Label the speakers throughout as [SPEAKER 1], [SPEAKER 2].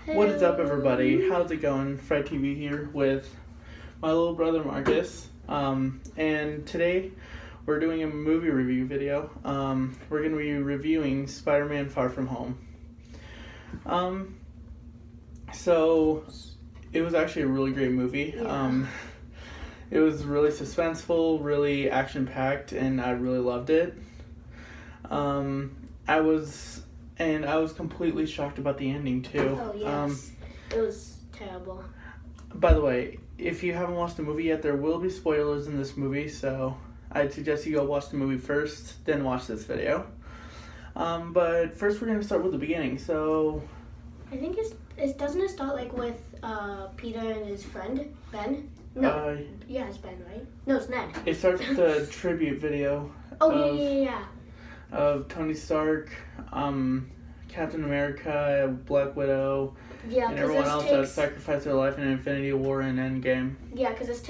[SPEAKER 1] What is up, everybody? How's it going? Fred TV here with my little brother Marcus. And today we're doing a movie review video. We're going to be reviewing Spider-Man Far From Home. So it was actually a really great movie.
[SPEAKER 2] Yeah.
[SPEAKER 1] It was really suspenseful, really action-packed, and I really loved it. I was completely shocked about the ending too.
[SPEAKER 2] Oh yes, it was terrible.
[SPEAKER 1] By the way, if you haven't watched the movie yet, there will be spoilers in this movie, so I'd suggest you go watch the movie first, then watch this video. But first we're going to start with the beginning, so...
[SPEAKER 2] I think doesn't it start like with Peter and his friend, Ben? No, yeah, it's Ben, right? No, it's Ned.
[SPEAKER 1] It starts with the tribute video.
[SPEAKER 2] Oh, yeah.
[SPEAKER 1] Of Tony Stark, Captain America, Black Widow,
[SPEAKER 2] Yeah,
[SPEAKER 1] and everyone else that sacrificed their life in Infinity War and Endgame.
[SPEAKER 2] Yeah, because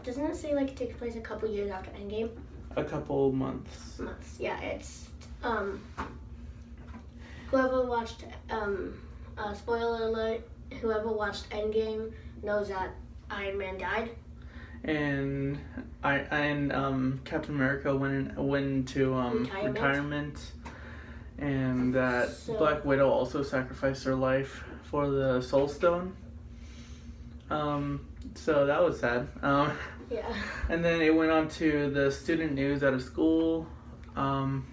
[SPEAKER 2] doesn't it say like it takes place a couple years after Endgame?
[SPEAKER 1] A couple months.
[SPEAKER 2] Yeah, it's, whoever watched, spoiler alert, whoever watched Endgame knows that Iron Man died.
[SPEAKER 1] And Captain America went into retirement, and that Black Widow also sacrificed her life for the Soul Stone. So that was sad.
[SPEAKER 2] Yeah.
[SPEAKER 1] And then it went on to the student news at a school, and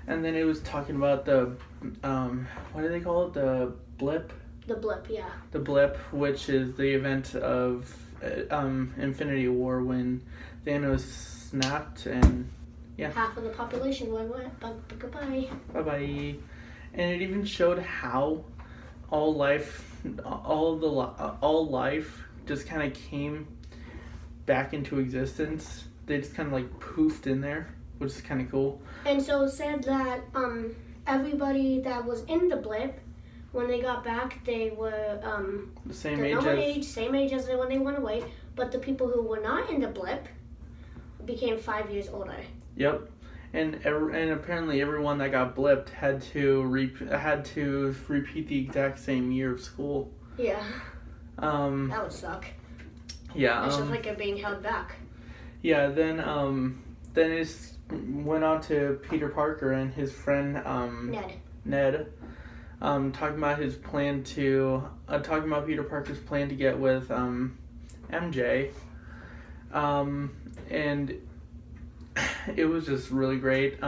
[SPEAKER 1] then it was talking about the what do they call it? The blip.
[SPEAKER 2] The blip, yeah.
[SPEAKER 1] The blip, which is the event of Infinity War when Thanos snapped and
[SPEAKER 2] half of the population went goodbye.
[SPEAKER 1] Bye. And it even showed how all life just kind of came back into existence. They just kind of like poofed in there, which is kind of cool.
[SPEAKER 2] And so it said that everybody that was in the blip, when they got back, they were
[SPEAKER 1] the same age
[SPEAKER 2] as when they went away. But the people who were not in the blip became 5 years older.
[SPEAKER 1] Yep, and apparently everyone that got blipped had to repeat the exact same year of school.
[SPEAKER 2] Yeah. That would suck.
[SPEAKER 1] Yeah.
[SPEAKER 2] It's just like it being held back.
[SPEAKER 1] Yeah. Then it went on to Peter Parker and his friend Ned. Talking about his plan talking about Peter Parker's plan to get with MJ, and it was just really great.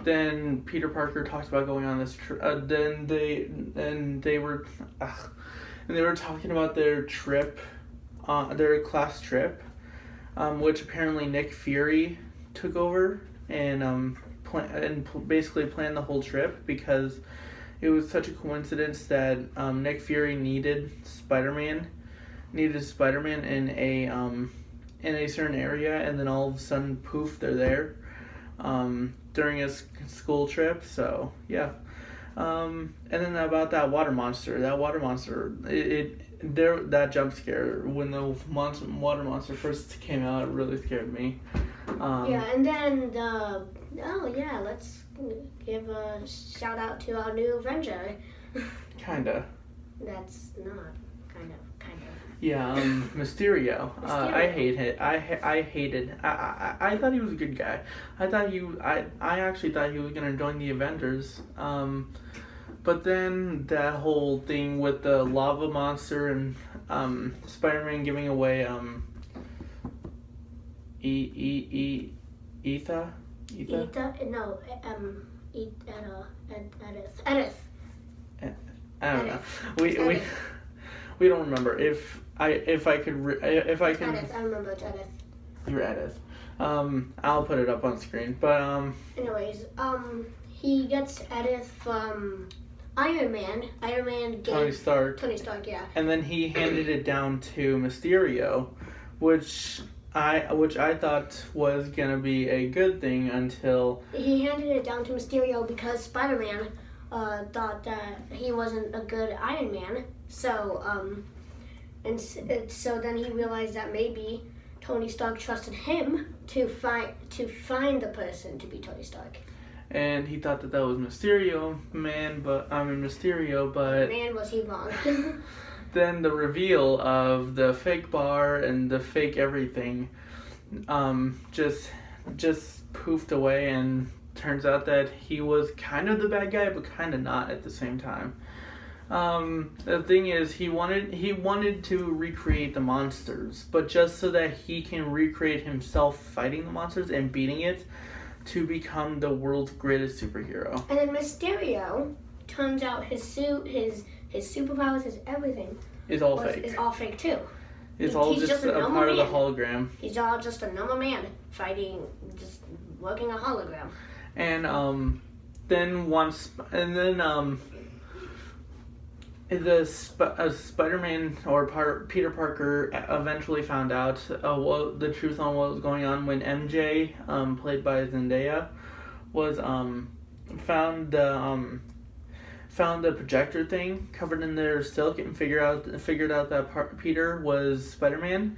[SPEAKER 1] Then Peter Parker talks about going on this trip. They were talking about their trip, their class trip, which apparently Nick Fury took over and basically planned the whole trip because it was such a coincidence that Nick Fury needed Spider-Man in a certain area, and then all of a sudden, poof, they're there during a school trip. So yeah, and then about that water monster, that jump scare when the water monster first came out, it really scared me.
[SPEAKER 2] And then let's give a shout out to our new Avenger.
[SPEAKER 1] Kinda.
[SPEAKER 2] That's not kind of.
[SPEAKER 1] Yeah, Mysterio. I hate it. I hated. I thought he was a good guy. I actually thought he was gonna join the Avengers. But then that whole thing with the lava monster and Spider-Man giving away Edith. I don't know. We don't remember. If I can.
[SPEAKER 2] Edith, I remember it's Edith.
[SPEAKER 1] You're Edith. I'll put it up on screen. But
[SPEAKER 2] anyways, he gets Edith from Iron Man. Iron Man gave
[SPEAKER 1] Tony Stark,
[SPEAKER 2] yeah.
[SPEAKER 1] And then he handed it down to Mysterio, which I thought was gonna be a good thing until
[SPEAKER 2] he handed it down to Mysterio because Spider-Man thought that he wasn't a good Iron Man. So so then he realized that maybe Tony Stark trusted him to find the person to be Tony Stark.
[SPEAKER 1] and he thought that was Mysterio Man, Mysterio, but
[SPEAKER 2] man, was he wrong.
[SPEAKER 1] then the reveal of the fake bar and the fake everything, just poofed away, and turns out that he was kind of the bad guy, but kind of not at the same time. The thing is, he wanted to recreate the monsters, but just so that he can recreate himself fighting the monsters and beating it to become the world's greatest superhero.
[SPEAKER 2] And then Mysterio, turns out his suit, his superpowers, his everything
[SPEAKER 1] is all fake.
[SPEAKER 2] It's all fake too.
[SPEAKER 1] It's all just a part of the hologram.
[SPEAKER 2] He's all just a normal man fighting, just working a hologram.
[SPEAKER 1] And Spider-Man or Peter Parker eventually found out the truth on what was going on when MJ, played by Zendaya, was found the projector thing covered in their silk and figured out that Peter was Spider-Man,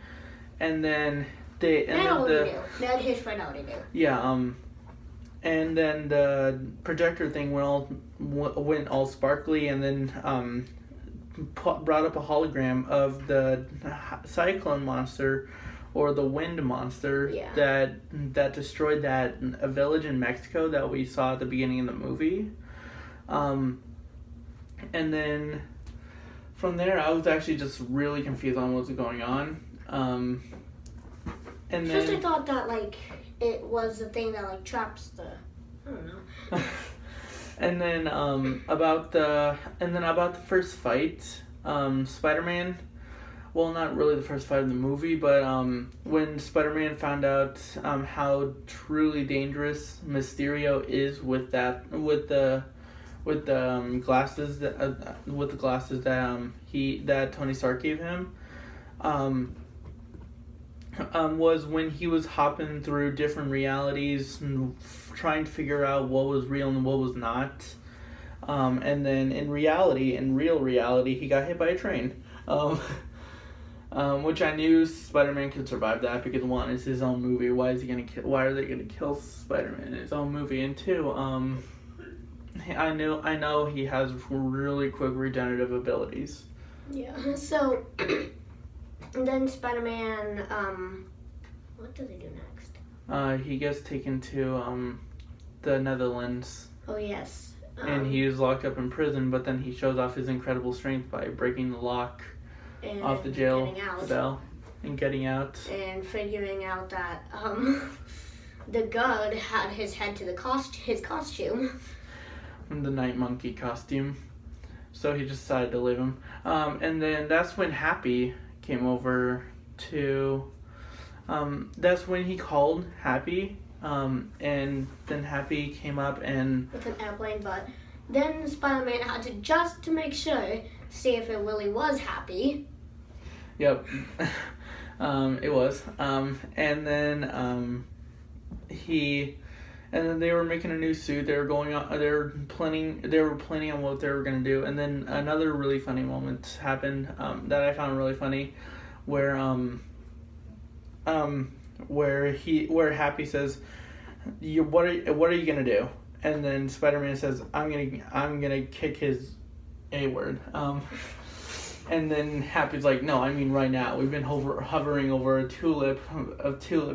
[SPEAKER 1] and then
[SPEAKER 2] Ned, his friend already knew.
[SPEAKER 1] Yeah, and then the projector thing went all sparkly, and then brought up a hologram of the cyclone monster, or the wind monster, that destroyed a village in Mexico that we saw at the beginning of the movie. And then from there, I was actually just really confused on what was going on. And
[SPEAKER 2] first, I thought that it was the thing that traps the. I don't know.
[SPEAKER 1] And then about the first fight, Spider-Man. Well, not really the first fight of the movie, but when Spider-Man found out how truly dangerous Mysterio is with the glasses that Tony Stark gave him, was when he was hopping through different realities and trying to figure out what was real and what was not. And then in real reality, he got hit by a train. Which I knew Spider-Man could survive that, because one, it's his own movie. Why are they gonna kill Spider-Man in his own movie? And two, I know he has really quick regenerative abilities.
[SPEAKER 2] Yeah. So then Spider-Man, what does he do next?
[SPEAKER 1] He gets taken to the Netherlands.
[SPEAKER 2] Oh yes.
[SPEAKER 1] And he is locked up in prison, but then he shows off his incredible strength by breaking the lock off the jail cell and getting out.
[SPEAKER 2] And figuring out that the guard had his head to his costume.
[SPEAKER 1] The Night Monkey costume. So he just decided to leave him. And then that's when Happy came over to... that's when he called Happy. And then Happy came up and...
[SPEAKER 2] with an airplane, but then Spider-Man had to, just to make sure, see if it really was Happy.
[SPEAKER 1] Yep. It was. And then they were making a new suit. They were planning on what they were gonna do. And then another really funny moment happened that I found really funny, where Happy says, what are you gonna do? And then Spider-Man says, I'm gonna kick his A word. And then Happy's like, no, I mean right now. We've been hovering over a tulip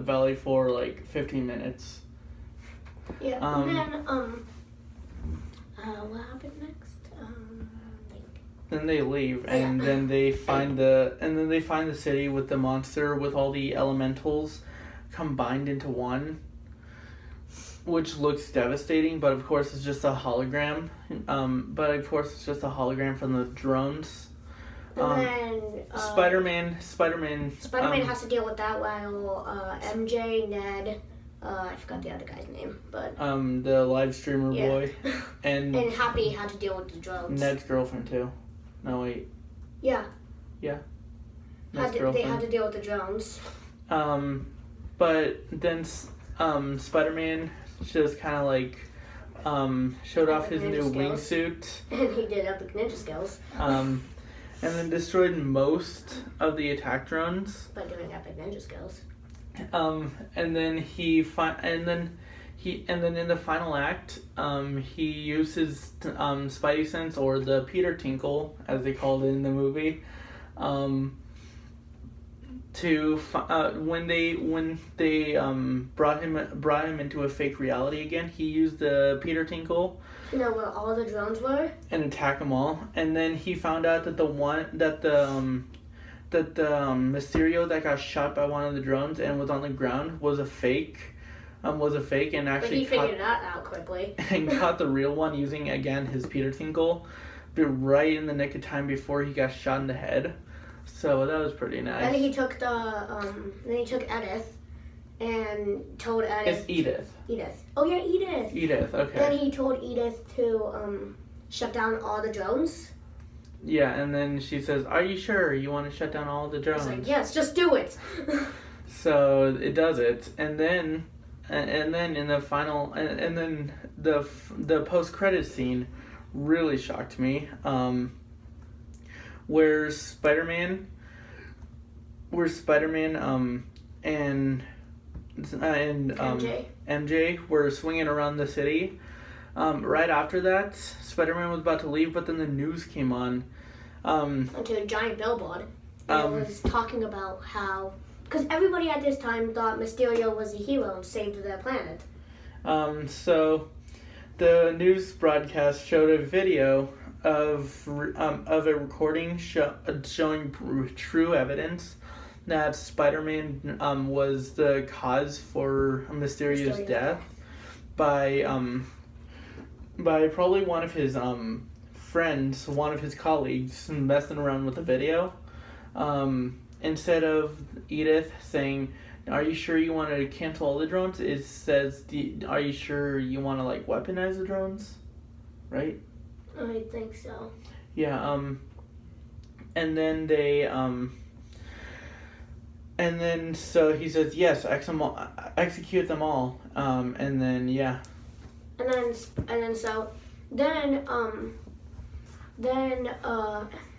[SPEAKER 1] valley for 15 minutes.
[SPEAKER 2] Yeah. And then what happened next?
[SPEAKER 1] Then they leave, and then they find the city with the monster with all the elementals combined into one, which looks devastating. But of course, it's just a hologram. From the drones.
[SPEAKER 2] And then
[SPEAKER 1] Spider-Man
[SPEAKER 2] has to deal with that, while MJ, Ned, I forgot the other guy's name, but
[SPEAKER 1] the live streamer boy, and
[SPEAKER 2] Happy had to deal with the drones.
[SPEAKER 1] Ned's girlfriend too. No wait.
[SPEAKER 2] Yeah.
[SPEAKER 1] Yeah.
[SPEAKER 2] They had to deal with the drones.
[SPEAKER 1] But then Spider-Man just kind of showed off his new wingsuit.
[SPEAKER 2] And he did epic ninja skills.
[SPEAKER 1] And then destroyed most of the attack drones
[SPEAKER 2] by doing epic ninja skills.
[SPEAKER 1] And then And then in the final act, he used his Spidey sense, or the Peter Tinkle, as they called it in the movie, when they brought him into a fake reality again. He used the Peter Tinkle.
[SPEAKER 2] You know where all the drones were?
[SPEAKER 1] And attack them all. And then he found out that the Mysterio that got shot by one of the drones and was on the ground was a fake. And actually
[SPEAKER 2] but he figured that out quickly.
[SPEAKER 1] And caught the real one using, again, his Peter Tinkle, but right in the nick of time before he got shot in the head. So that was pretty nice.
[SPEAKER 2] Then he took Edith and told Edith.
[SPEAKER 1] It's Edith.
[SPEAKER 2] Edith. Oh yeah, Edith.
[SPEAKER 1] Edith. Okay.
[SPEAKER 2] Then he told Edith to shut down all the drones.
[SPEAKER 1] Yeah, and then she says, "Are you sure you want to shut down all the drones?"
[SPEAKER 2] I was like, "Yes, just do it."
[SPEAKER 1] So it does it, and then in the final, and then the post-credit scene really shocked me. Where Spider-Man and MJ were swinging around the city. Right after that, Spider-Man was about to leave, but then the news came on.
[SPEAKER 2] Onto a giant billboard. And it was talking about how, because everybody at this time thought Mysterio was a hero and saved their planet.
[SPEAKER 1] So the news broadcast showed a video of a recording showing true evidence that Spider-Man was the cause for Mysterio's death by probably one of his friends, one of his colleagues, messing around with the video. Instead of Edith saying, "Are you sure you want to cancel all the drones?" it says, "Are you sure you want to weaponize the drones?" Right?
[SPEAKER 2] I think so.
[SPEAKER 1] Yeah, and then they, and then so he says, "Yes, execute them all," and then, yeah.
[SPEAKER 2] And then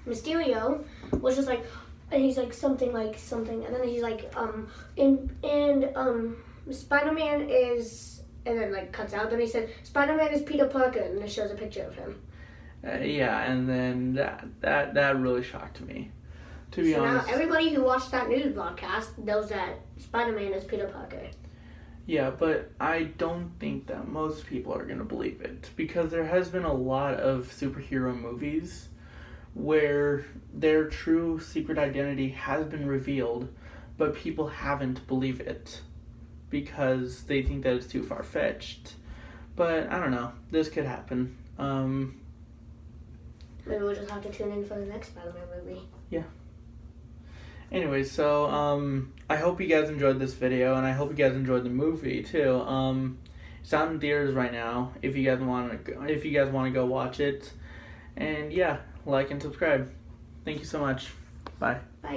[SPEAKER 2] Mysterio was just like, and he's like something, and then he's like, Spider-Man is, and then cuts out, then he said, "Spider-Man is Peter Parker," and it shows a picture of him.
[SPEAKER 1] Yeah, and then that really shocked me, to be honest.
[SPEAKER 2] Now everybody who watched that news broadcast knows that Spider-Man is Peter Parker.
[SPEAKER 1] Yeah, but I don't think that most people are going to believe it, because there has been a lot of superhero movies where their true secret identity has been revealed, but people haven't believed it because they think that it's too far-fetched. But I don't know, this could happen.
[SPEAKER 2] Maybe we'll just have to tune in for the next Spider-Man movie.
[SPEAKER 1] Yeah. Anyway, so I hope you guys enjoyed this video, and I hope you guys enjoyed the movie too. It's out in theaters right now. If you guys want to go watch it, and yeah, like and subscribe. Thank you so much. Bye.
[SPEAKER 2] Bye.